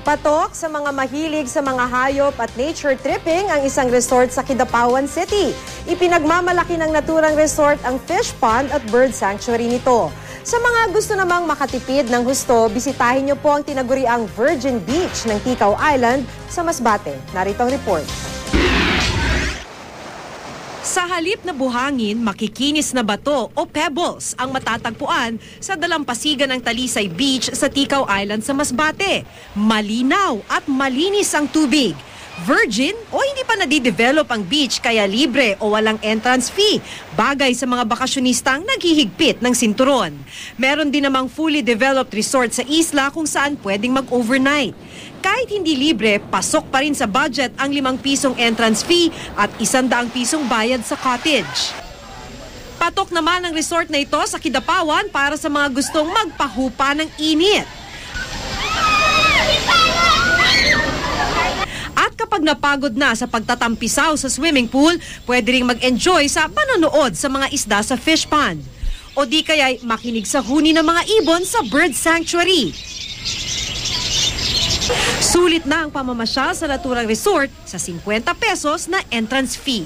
Patok sa mga mahilig sa mga hayop at nature tripping ang isang resort sa Kidapawan City. Ipinagmamalaki ng naturang resort ang fish pond at bird sanctuary nito. Sa mga gusto namang makatipid ng husto, bisitahin niyo po ang tinaguriang Virgin Beach ng Tikaw Island sa Masbate. Narito ang report. Sa halip na buhangin, makikinis na bato o pebbles ang matatagpuan sa dalampasigan ng Talisay Beach sa Tikaw Island sa Masbate. Malinaw at malinis ang tubig. Virgin o hindi pa nadidevelop ang beach kaya libre o walang entrance fee. Bagay sa mga bakasyonistang naghihigpit ng sinturon. Meron din namang fully developed resort sa isla kung saan pwedeng mag-overnight. Kahit hindi libre, pasok pa rin sa budget ang 5 pisong entrance fee at 100 pisong bayad sa cottage. Patok naman ang resort na ito sa Kidapawan para sa mga gustong magpahupa ng init. At kapag napagod na sa pagtatampisaw sa swimming pool, pwede ring mag-enjoy sa panonood sa mga isda sa fish pond. O di kaya'y makinig sa huni ng mga ibon sa bird sanctuary. Sulit na ang pamamasyal sa naturang resort sa 50 pesos na entrance fee.